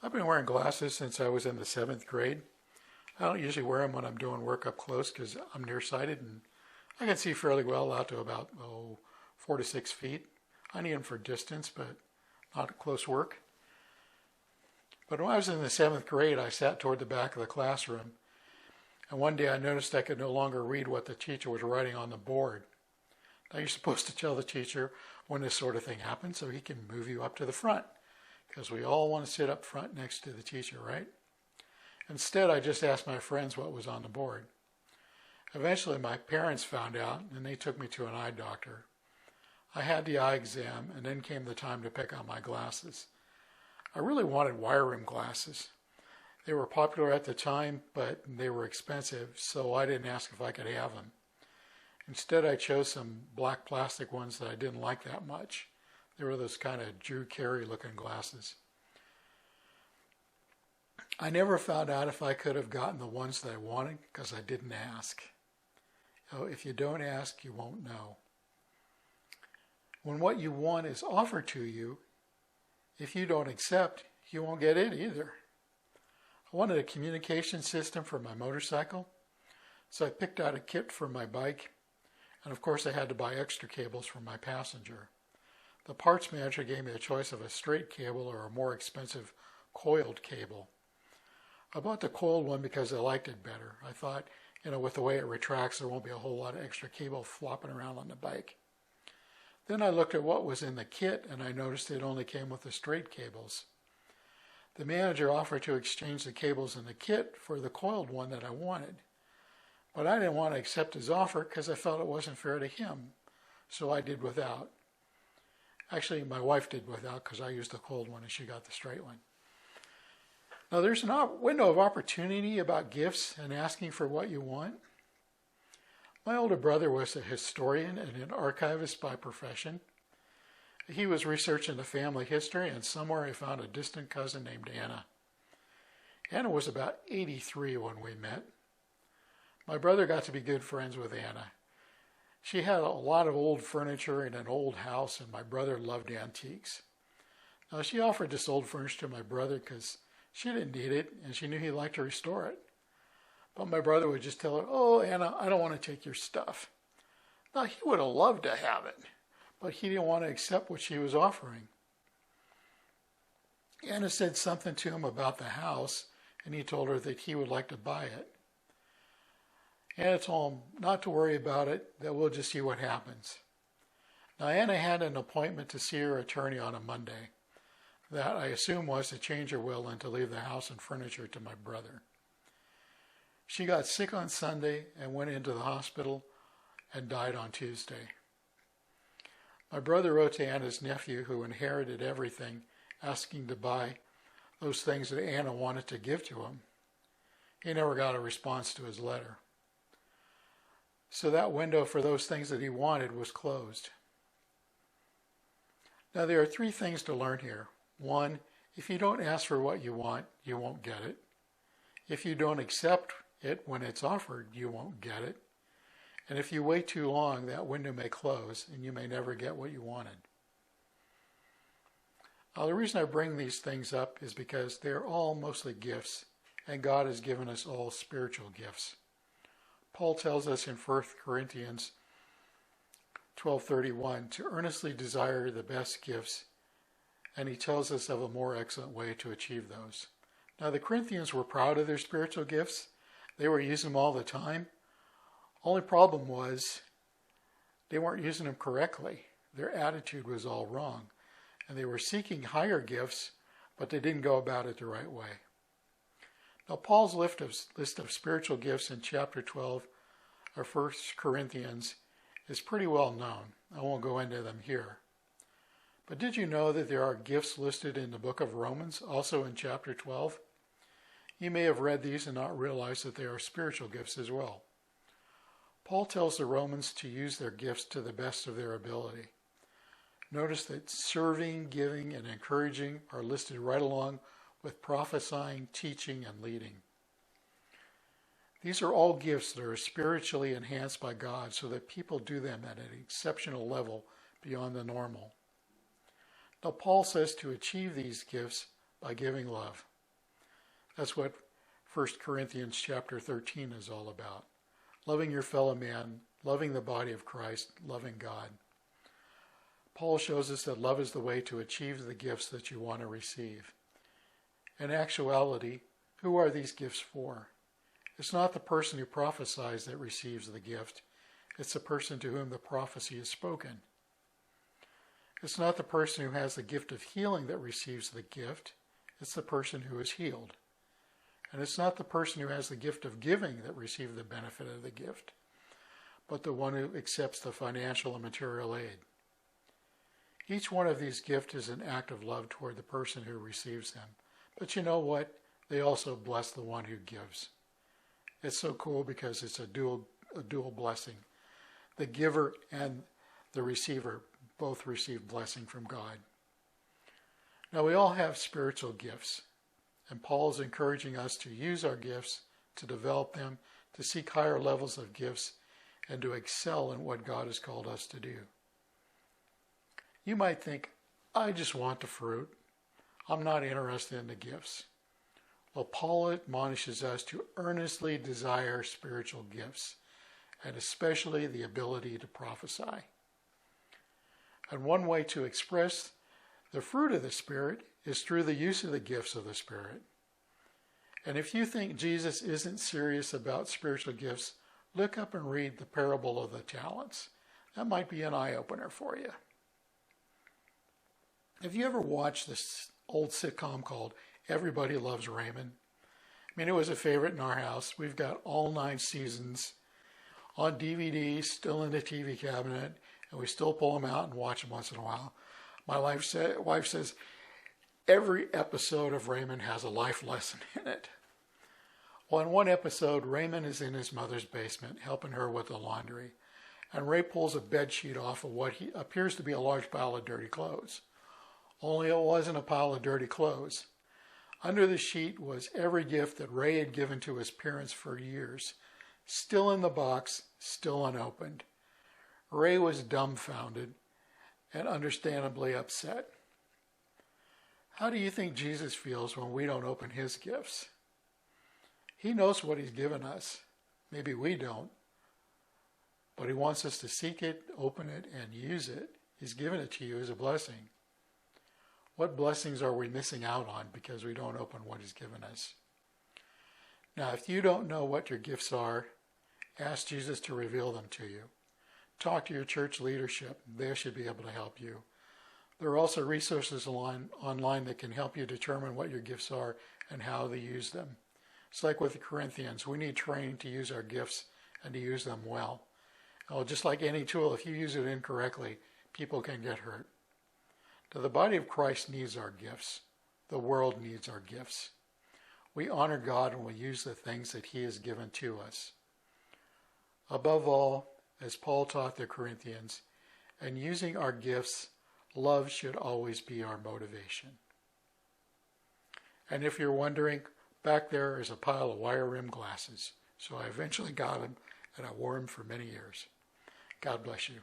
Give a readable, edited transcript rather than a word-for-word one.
I've been wearing glasses since I was in the 7th grade. I don't usually wear them when I'm doing work up close because I'm nearsighted and I can see fairly well out to about 4 to 6 feet. I need them for distance, but not at close work. But when I was in the 7th grade, I sat toward the back of the classroom, and one day I noticed I could no longer read what the teacher was writing on the board. Now you're supposed to tell the teacher when this sort of thing happens so he can move you up to the front, because we all want to sit up front next to the teacher, right? Instead, I just asked my friends what was on the board. Eventually, my parents found out, and they took me to an eye doctor. I had the eye exam, and then came the time to pick out my glasses. I really wanted wire rim glasses. They were popular at the time, but they were expensive, so I didn't ask if I could have them. Instead, I chose some black plastic ones that I didn't like that much. They were those kind of Drew Carey looking glasses. I never found out if I could have gotten the ones that I wanted because I didn't ask. If you don't ask, you won't know. When what you want is offered to you, if you don't accept, you won't get it either. I wanted a communication system for my motorcycle, so I picked out a kit for my bike, and of course I had to buy extra cables for my passenger. The parts manager gave me a choice of a straight cable or a more expensive coiled cable. I bought the coiled one because I liked it better. I thought, with the way it retracts, there won't be a whole lot of extra cable flopping around on the bike. Then I looked at what was in the kit, and I noticed it only came with the straight cables. The manager offered to exchange the cables in the kit for the coiled one that I wanted. But I didn't want to accept his offer because I felt it wasn't fair to him, so I did without. Actually, my wife did without because I used the coiled one and she got the straight one. Now, there's a window of opportunity about gifts and asking for what you want. My older brother was a historian and an archivist by profession. He was researching the family history, and somewhere he found a distant cousin named Anna. Anna was about 83 when we met. My brother got to be good friends with Anna. She had a lot of old furniture in an old house, and my brother loved antiques. Now, she offered this old furniture to my brother because she didn't need it, and she knew he'd like to restore it. But my brother would just tell her, "Oh, Anna, I don't want to take your stuff." Now, he would have loved to have it, but he didn't want to accept what she was offering. Anna said something to him about the house, and he told her that he would like to buy it. Anna told him not to worry about it, that we'll just see what happens. Now, Anna had an appointment to see her attorney on a Monday. That, I assume, was to change her will and to leave the house and furniture to my brother. She got sick on Sunday and went into the hospital and died on Tuesday. My brother wrote to Anna's nephew, who inherited everything, asking to buy those things that Anna wanted to give to him. He never got a response to his letter. So that window for those things that he wanted was closed. Now, there are 3 things to learn here. 1, if you don't ask for what you want, you won't get it. If you don't accept it when it's offered, you won't get it. And if you wait too long, that window may close and you may never get what you wanted. Now, the reason I bring these things up is because they're all mostly gifts, and God has given us all spiritual gifts. Paul tells us in 1 Corinthians 12:31 to earnestly desire the best gifts, and he tells us of a more excellent way to achieve those. Now, the Corinthians were proud of their spiritual gifts. They were using them all the time. Only problem was they weren't using them correctly. Their attitude was all wrong. And they were seeking higher gifts, but they didn't go about it the right way. Now, Paul's list of spiritual gifts in chapter 12 of 1 Corinthians is pretty well known. I won't go into them here. But did you know that there are gifts listed in the book of Romans, also in chapter 12? You may have read these and not realized that they are spiritual gifts as well. Paul tells the Romans to use their gifts to the best of their ability. Notice that serving, giving, and encouraging are listed right along with prophesying, teaching, and leading. These are all gifts that are spiritually enhanced by God so that people do them at an exceptional level beyond the normal. Now, Paul says to achieve these gifts by giving love. That's what 1 Corinthians chapter 13 is all about. Loving your fellow man, loving the body of Christ, loving God. Paul shows us that love is the way to achieve the gifts that you want to receive. In actuality, who are these gifts for? It's not the person who prophesies that receives the gift. It's the person to whom the prophecy is spoken. It's not the person who has the gift of healing that receives the gift. It's the person who is healed. And it's not the person who has the gift of giving that receives the benefit of the gift, but the one who accepts the financial and material aid. Each one of these gifts is an act of love toward the person who receives them. But you know what? They also bless the one who gives. It's so cool because it's a dual blessing. The giver and the receiver both receive blessing from God. Now we all have spiritual gifts, and Paul is encouraging us to use our gifts, to develop them, to seek higher levels of gifts, and to excel in what God has called us to do. You might think, I just want the fruit. I'm not interested in the gifts. Well, Paul admonishes us to earnestly desire spiritual gifts, and especially the ability to prophesy. And one way to express the fruit of the Spirit is through the use of the gifts of the Spirit. And if you think Jesus isn't serious about spiritual gifts, look up and read the parable of the talents. That might be an eye-opener for you. Have you ever watched this old sitcom called Everybody Loves Raymond? I mean, it was a favorite in our house. We've got all 9 seasons on DVD, still in the TV cabinet, and we still pull them out and watch them once in a while. My wife says every episode of Raymond has a life lesson in it. Well, in one episode, Raymond is in his mother's basement helping her with the laundry, and Ray pulls a bed sheet off of what he appears to be a large pile of dirty clothes. Only it wasn't a pile of dirty clothes. Under the sheet was every gift that Ray had given to his parents for years, still in the box, still unopened. Ray was dumbfounded and understandably upset. How do you think Jesus feels when we don't open his gifts? He knows what he's given us. Maybe we don't. But he wants us to seek it, open it, and use it. He's given it to you as a blessing. What blessings are we missing out on because we don't open what he's given us? Now, if you don't know what your gifts are, ask Jesus to reveal them to you. Talk to your church leadership. They should be able to help you. There are also resources online that can help you determine what your gifts are and how to use them. It's like with the Corinthians. We need training to use our gifts and to use them well. Oh, just like any tool, if you use it incorrectly, people can get hurt. Now, the body of Christ needs our gifts. The world needs our gifts. We honor God when we use the things that he has given to us. Above all, as Paul taught the Corinthians, and using our gifts, love should always be our motivation. And if you're wondering, back there is a pile of wire-rimmed glasses. So I eventually got them, and I wore them for many years. God bless you.